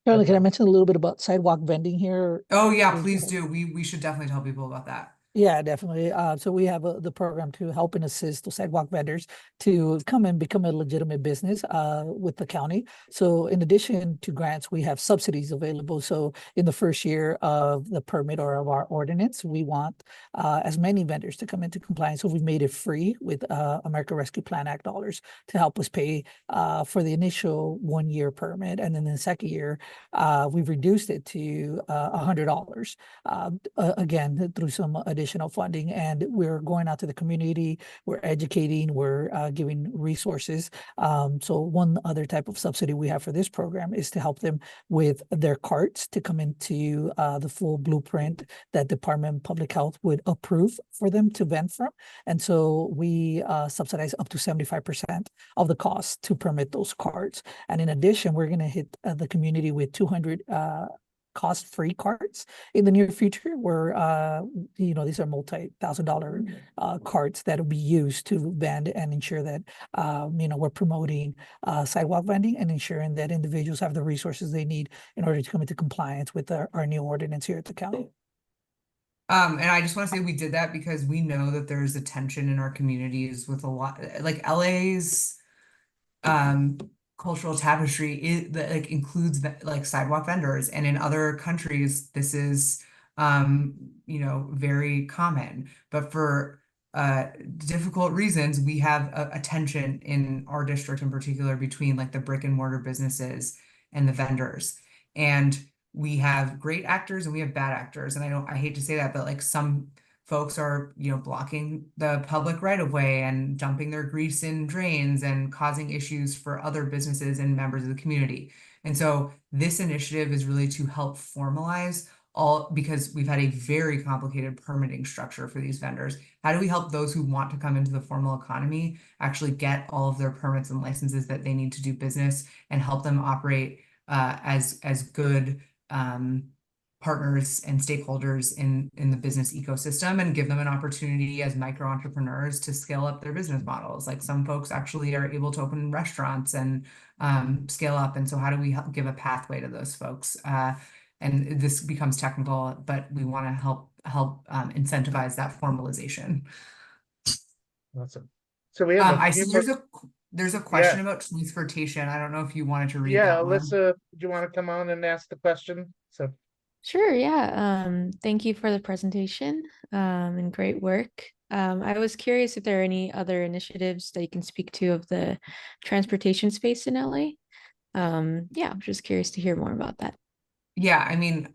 Carolyn, can I mention a little bit about sidewalk vending here? Oh yeah, please do. We should definitely tell people about that. Yeah, definitely. So we have the program to help and assist the sidewalk vendors to come and become a legitimate business with the county. So in addition to grants, we have subsidies available. So in the first year of the permit or of our ordinance, we want as many vendors to come into compliance. So we've made it free with American Rescue Plan Act dollars to help us pay for the initial 1 year permit. And then in the second year, we've reduced it to $100, again, through some additional funding. And we're going out to the community, we're educating, we're giving resources. So one other type of subsidy we have for this program is to help them with their carts to come into the full blueprint that Department of Public Health would approve for them to vend from. And so we subsidize up to 75% of the cost to permit those carts. And in addition, we're going to hit the community with 200 cost-free carts in the near future, where these are multi-thousand-dollar carts that will be used to vend and ensure that we're promoting sidewalk vending and ensuring that individuals have the resources they need in order to come into compliance with our new ordinance here at the county. And I just want to say we did that because we know that there's a tension in our communities with a lot, like LA's cultural tapestry that like includes like sidewalk vendors, and in other countries this is very common, but for difficult reasons we have a tension in our district in particular between like the brick and mortar businesses and the vendors. And we have great actors and we have bad actors, and I hate to say that, but like some folks are, blocking the public right of way and dumping their grease in drains and causing issues for other businesses and members of the community. And so this initiative is really to help formalize because we've had a very complicated permitting structure for these vendors. How do we help those who want to come into the formal economy actually get all of their permits and licenses that they need to do business, and help them operate as good partners and stakeholders in the business ecosystem, and give them an opportunity as micro entrepreneurs to scale up their business models. Like some folks actually are able to open restaurants and scale up. And so how do we give a pathway to those folks? And this becomes technical, but we want to help incentivize that formalization. Awesome. So we have I see there's a question about transportation. I don't know if you wanted to read that one. Alyssa, do you want to come on and ask the question? So Sure, yeah. Thank you for the presentation and great work. I was curious if there are any other initiatives that you can speak to of the transportation space in LA. Yeah, I'm just curious to hear more about that. Yeah, I mean,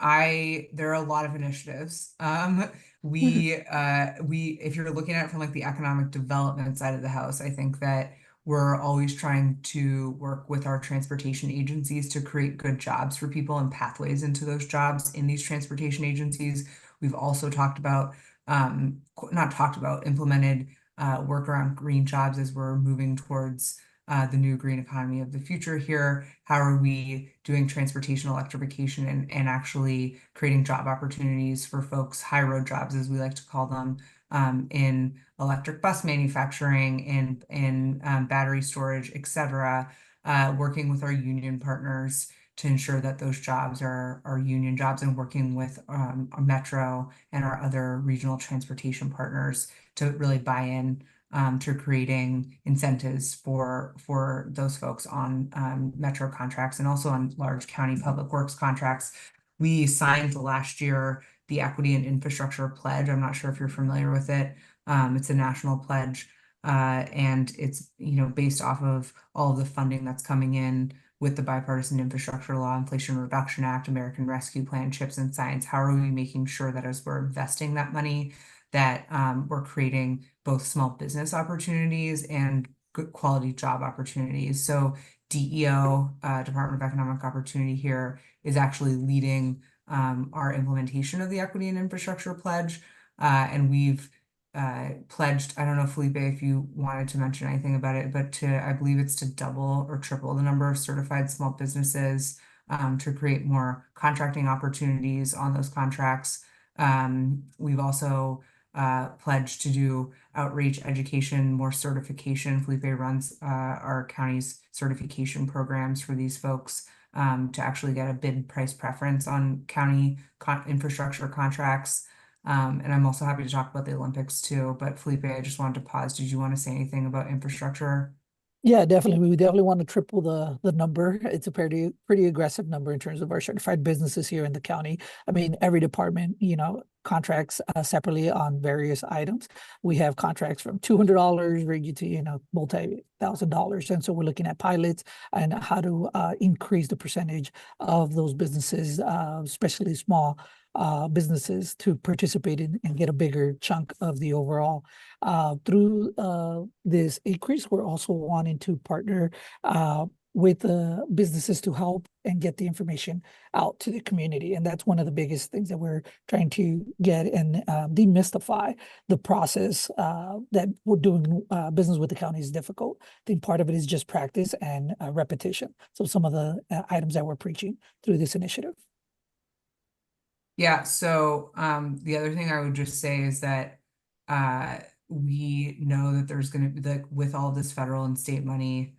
there are a lot of initiatives. If you're looking at it from like the economic development side of the house, I think that we're always trying to work with our transportation agencies to create good jobs for people and pathways into those jobs in these transportation agencies. We've also implemented work around green jobs as we're moving towards the new green economy of the future here. How are we doing transportation electrification and actually creating job opportunities for folks, high road jobs, as we like to call them, in electric bus manufacturing, in battery storage, etc. Working with our union partners to ensure that those jobs are union jobs, and working with our Metro and our other regional transportation partners to really buy in to creating incentives for those folks on Metro contracts and also on large county public works contracts. We signed last year the Equity and Infrastructure Pledge. I'm not sure if you're familiar with it. It's a national pledge, and it's based off of all of the funding that's coming in with the Bipartisan Infrastructure Law, Inflation Reduction Act, American Rescue Plan, CHIPS and Science. How are we making sure that as we're investing that money, that we're creating both small business opportunities and good quality job opportunities? So DEO, Department of Economic Opportunity here, is actually leading our implementation of the Equity and Infrastructure Pledge. And we've pledged, I don't know, Felipe, if you wanted to mention anything about it, but I believe it's to double or triple the number of certified small businesses, to create more contracting opportunities on those contracts. We've also pledged to do outreach, education, more certification. Felipe runs our county's certification programs for these folks, to actually get a bid price preference on county infrastructure contracts. And I'm also happy to talk about the Olympics too. But Felipe, I just wanted to pause. Did you want to say anything about infrastructure? Yeah, definitely. We definitely want to triple the number. It's a pretty aggressive number in terms of our certified businesses here in the county. I mean, every department, contracts separately on various items. We have contracts from $200 ranging to, multi-$1,000. And so we're looking at pilots and how to increase the percentage of those businesses, especially small businesses, to participate in and get a bigger chunk of the overall. Through this increase, we're also wanting to partner with businesses to help and get the information out to the community. And that's one of the biggest things that we're trying to get and demystify the process that we're doing business with the county is difficult. I think part of it is just practice and repetition. So some of the items that we're preaching through this initiative. Yeah, so the other thing I would just say is that we know that there's going to be, like, with all this federal and state money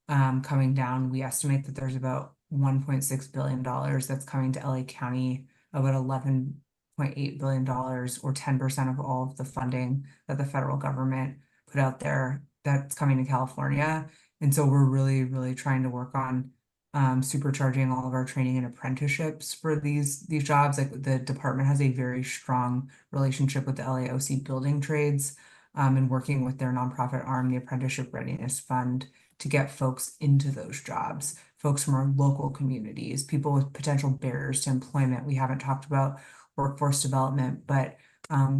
coming down, we estimate that there's about $1.6 billion that's coming to LA County, about $11.8 billion, or 10% of all of the funding that the federal government put out there that's coming to California. And so we're really, really trying to work on supercharging all of our training and apprenticeships for these jobs. Like, the department has a very strong relationship with the LAOC building trades, and working with their nonprofit arm, the Apprenticeship Readiness Fund, to get folks into those jobs, folks from our local communities, people with potential barriers to employment. We haven't talked about workforce development, but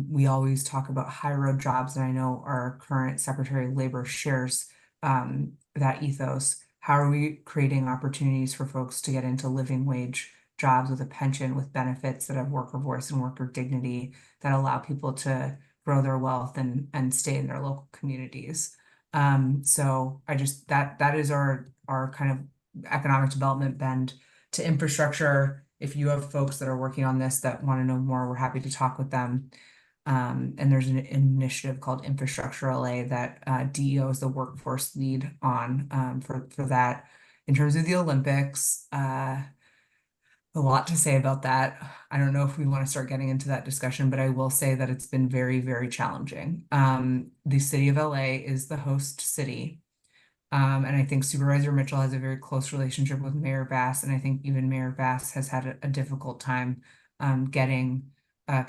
we always talk about high road jobs, and I know our current Secretary of Labor shares that ethos. How are we creating opportunities for folks to get into living wage jobs with a pension, with benefits that have worker voice and worker dignity, that allow people to grow their wealth and stay in their local communities? So that is our kind of economic development bend to infrastructure. If you have folks that are working on this that want to know more, we're happy to talk with them. And there's an initiative called Infrastructure LA that DEO is the workforce lead on, for that. In terms of the Olympics, a lot to say about that. I don't know if we want to start getting into that discussion, but I will say that it's been very, very challenging. The city of LA is the host city. And I think Supervisor Mitchell has a very close relationship with Mayor Bass, and I think even Mayor Bass has had a difficult time getting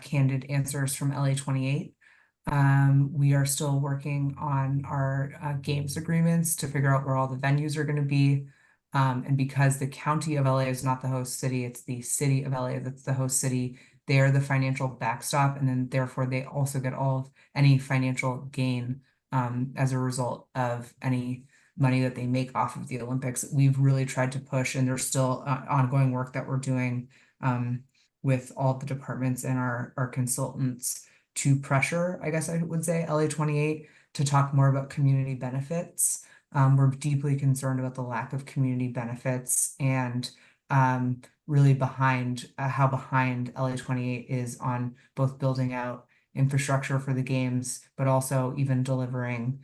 candid answers from LA 28. We are still working on our games agreements to figure out where all the venues are going to be. And because the county of LA is not the host city, it's the city of LA that's the host city. They are the financial backstop, and then therefore they also get all of any financial gain as a result of any money that they make off of the Olympics. We've really tried to push, and there's still ongoing work that we're doing with all the departments and our consultants to pressure, I guess I would say, LA 28 to talk more about community benefits. We're deeply concerned about the lack of community benefits, and really how behind LA 28 is on both building out infrastructure for the games, but also even delivering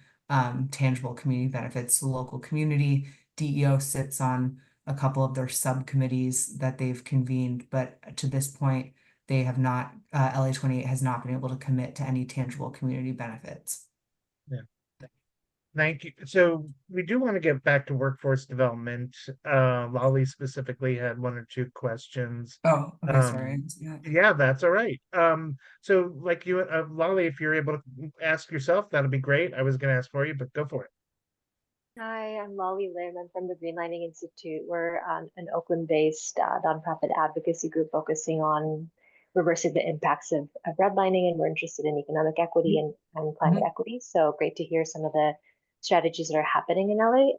tangible community benefits to the local community. DEO sits on a couple of their subcommittees that they've convened, but to this point, they have not, LA 28 has not been able to commit to any tangible community benefits. Yeah. Thank you. So we do want to get back to workforce development. Lolly specifically had one or two questions. Oh, okay, sorry. Yeah, that's all right. So like you, Lolly, if you're able to ask yourself, that'll be great. I was going to ask for you, but go for it. Hi, I'm Lolly Lim. I'm from the Greenlining Institute. We're an Oakland-based nonprofit advocacy group focusing on reversing the impacts of redlining, and we're interested in economic equity and climate equity. So great to hear some of the strategies that are happening in LA.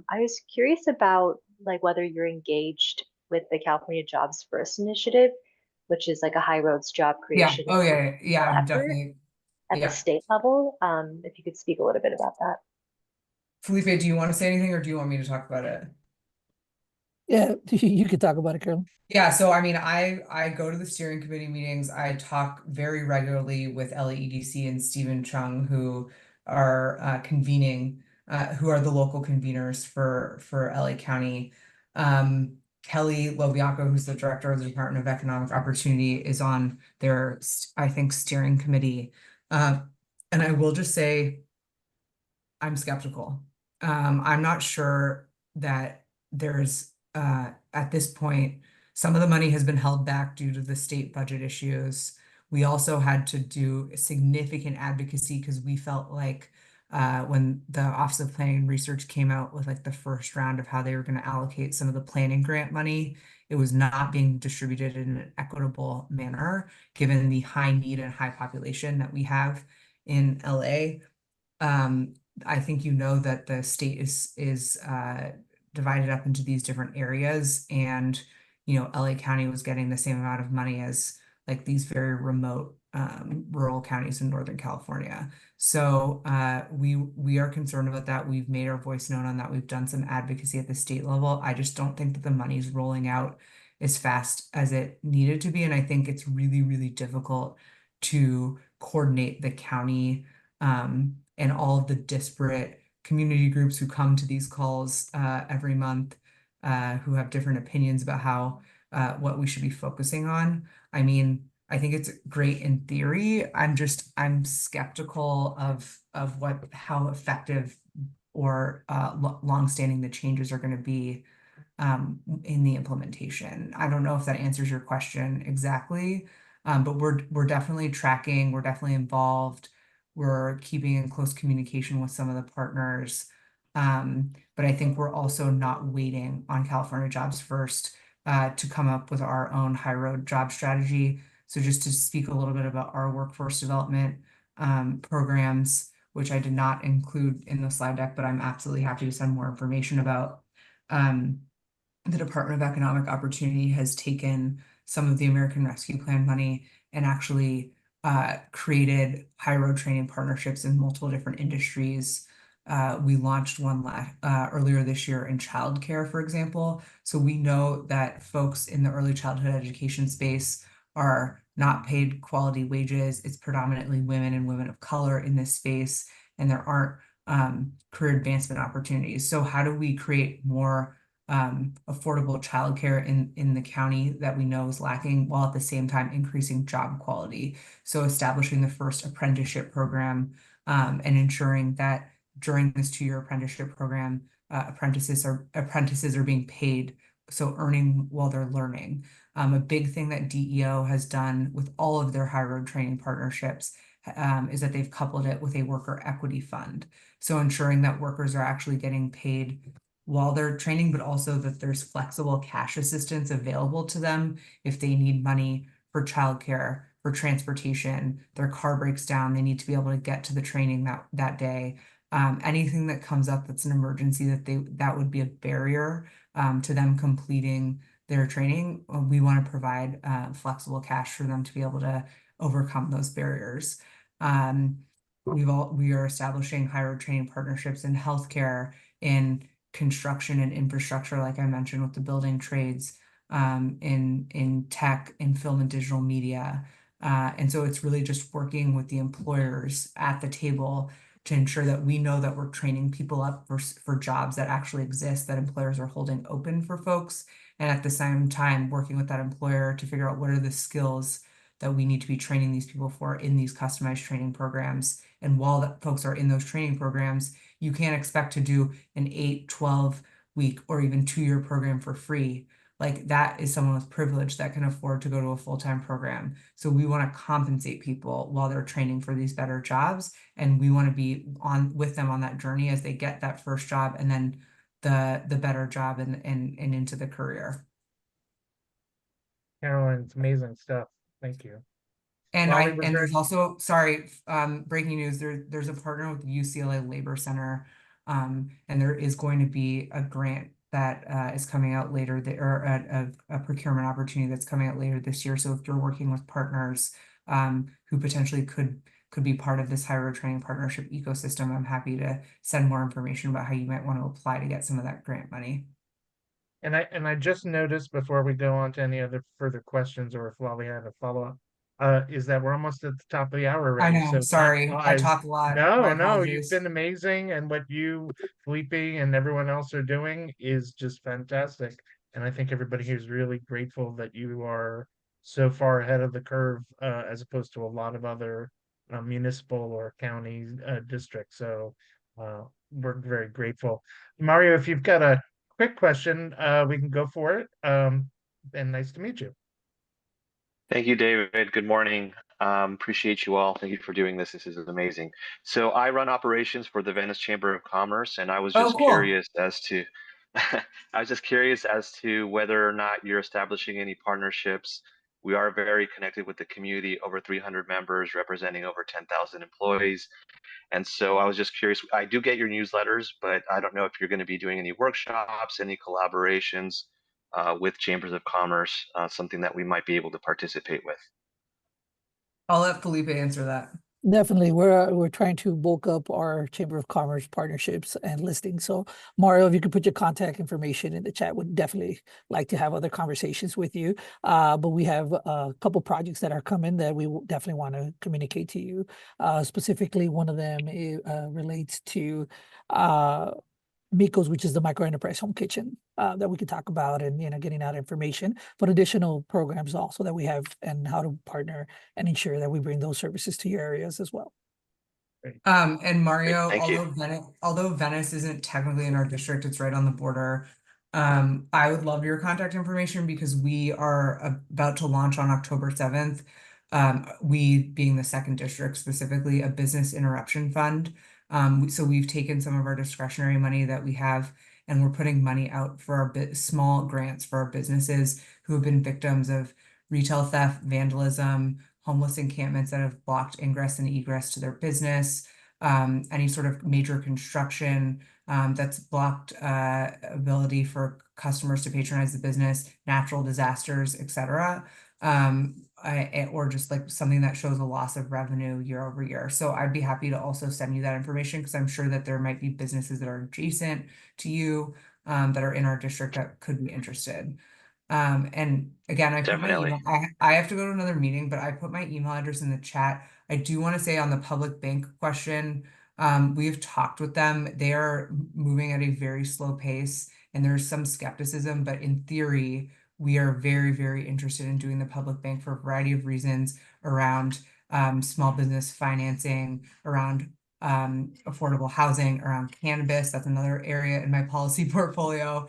I was curious about like whether you're engaged with the California Jobs First initiative, which is like a high roads job Yeah. creation Oh yeah. Yeah. I'm effort definitely. at the Yeah. state level. If you could speak a little bit about that. Felipe, do you want to say anything or do you want me to talk about it? Yeah, you could talk about it, Carolyn. Yeah, so I mean, I go to the steering committee meetings. I talk very regularly with LAEDC and Stephen Chung, who are convening, who are the local conveners for LA County. Kelly Lobianco, who's the director of the Department of Economic Opportunity, is on their, I think, steering committee. And I will just say, I'm skeptical. I'm not sure that there's at this point, some of the money has been held back due to the state budget issues. We also had to do significant advocacy because we felt like when the Office of Planning and Research came out with like the first round of how they were going to allocate some of the planning grant money, it was not being distributed in an equitable manner, given the high need and high population that we have in LA. um, I think you know that the state is divided up into these different areas, and LA County was getting the same amount of money as like these very remote rural counties in Northern California. So we are concerned about that. We've made our voice known on that. We've done some advocacy at the state level. I just don't think that the money's rolling out as fast as it needed to be, and I think it's really, really difficult to coordinate the county and all of the disparate community groups who come to these calls every month, who have different opinions about how what we should be focusing on. I mean, I think it's great in theory. I'm skeptical of how effective or longstanding the changes are going to be in the implementation. I don't know if that answers your question exactly, but we're definitely tracking, we're definitely involved, we're keeping in close communication with some of the partners. But I think we're also not waiting on California Jobs First to come up with our own high road job strategy. So just to speak a little bit about our workforce development programs, which I did not include in the slide deck, but I'm absolutely happy to send more information about. The Department of Economic Opportunity has taken some of the American Rescue Plan money and actually created high road training partnerships in multiple different industries. We launched one earlier this year in childcare, for example. So we know that folks in the early childhood education space are not paid quality wages. It's predominantly women and women of color in this space, and there aren't career advancement opportunities. So how do we create more affordable childcare in the county that we know is lacking, while at the same time increasing job quality? So establishing the first apprenticeship program and ensuring that during this 2-year apprenticeship program, apprentices are being paid, so earning while they're learning. A big thing that DEO has done with all of their high road training partnerships is that they've coupled it with a worker equity fund. So ensuring that workers are actually getting paid while they're training, but also that there's flexible cash assistance available to them if they need money for childcare, for transportation, their car breaks down, they need to be able to get to the training that day. Anything that comes up that's an emergency that would be a barrier to them completing their training, we want to provide flexible cash for them to be able to overcome those barriers. We are establishing high road training partnerships in healthcare, in construction and infrastructure, like I mentioned, with the building trades, in tech, in film and digital media. And so it's really just working with the employers at the table to ensure that we know that we're training people up for jobs that actually exist, that employers are holding open for folks. And at the same time, working with that employer to figure out what are the skills that we need to be training these people for in these customized training programs. And while that folks are in those training programs, you can't expect to do an 8, 12-week or even 2-year program for free. Like that is someone with privilege that can afford to go to a full-time program. So we want to compensate people while they're training for these better jobs. And we want to be on with them on that journey as they get that first job and then the better job and into the career. Caroline, it's amazing stuff. Thank you. And Molly, was and there- there's also, sorry, breaking news, there's a partner with UCLA Labor Center And there is going to be a grant that is coming out later, or a procurement opportunity that's coming out later this year. So if you're working with partners who potentially could be part of this higher training partnership ecosystem, I'm happy to send more information about how you might want to apply to get some of that grant money. And I just noticed before we go on to any other further questions, or if Lolly had a follow-up, is that we're almost at the top of the hour I already. know, So time sorry, I flies. talk a lot. My No, you've apologies. been amazing, and what you, Felipe, and everyone else are doing is just fantastic. And I think everybody here is really grateful that you are so far ahead of the curve, as opposed to a lot of other municipal or county districts. So we're very grateful. Mario, if you've got a quick question, we can go for it. And nice to meet you. Thank you, David. Good morning. Appreciate you all. Thank you for doing this. This is amazing. So I run operations for the Venice Chamber of Commerce, and I was Oh, just cool. curious as to I was just curious as to whether or not you're establishing any partnerships. We are very connected with the community, over 300 members representing over 10,000 employees. And so I was just curious. I do get your newsletters, but I don't know if you're going to be doing any workshops, any collaborations with chambers of commerce, something that we might be able to participate with. I'll let Felipe answer that. Definitely, we're trying to bulk up our Chamber of Commerce partnerships and listings. So, Mario, if you could put your contact information in the chat, would definitely like to have other conversations with you. But we have a couple projects that are coming that we definitely want to communicate to you. Specifically, one of them relates to Miko's, which is the micro enterprise home kitchen that we could talk about, and getting out information, but additional programs also that we have, and how to partner and ensure that we bring those services to your areas as well. And Great, Mario, thank you. although Venice isn't technically in our district, it's right on the border. I would love your contact information because we are about to launch on October 7th. We being the second district, specifically a business interruption fund. So we've taken some of our discretionary money that we have, and we're putting money out for our small grants for our businesses who have been victims of retail theft, vandalism, homeless encampments that have blocked ingress and egress to their business, any sort of major construction that's blocked ability for customers to patronize the business, natural disasters, etc. Or just like something that shows a loss of revenue year over year. So I'd be happy to also send you that information, because I'm sure that there might be businesses that are adjacent to you that are in our district that could be interested. And again, I put my Definitely. email, I have to go to another meeting, but I put my email address in the chat. I do want to say on the public bank question, we've talked with them. They are moving at a very slow pace, and there's some skepticism, but in theory, we are very, very interested in doing the public bank for a variety of reasons around small business financing, around affordable housing, around cannabis. That's another area in my policy portfolio.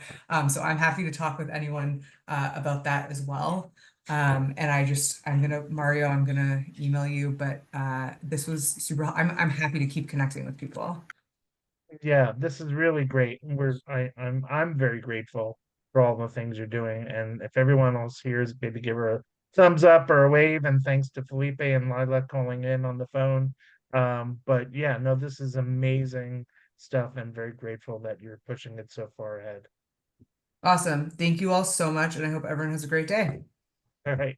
So I'm happy to talk with anyone about that as well. And Mario, I'm gonna email you, but this was super. I'm happy to keep connecting with people. Yeah, this is really great. I'm very grateful for all the things you're doing. And if everyone else here is, maybe give her a thumbs up or a wave, and thanks to Felipe and Leila calling in on the phone. But yeah, no, this is amazing stuff, and very grateful that you're pushing it so far ahead. Awesome. Thank you all so much, and I hope everyone has a great day. All right. All right,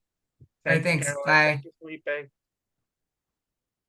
Thank you, thanks. Caroline. Thank Bye. you, Felipe.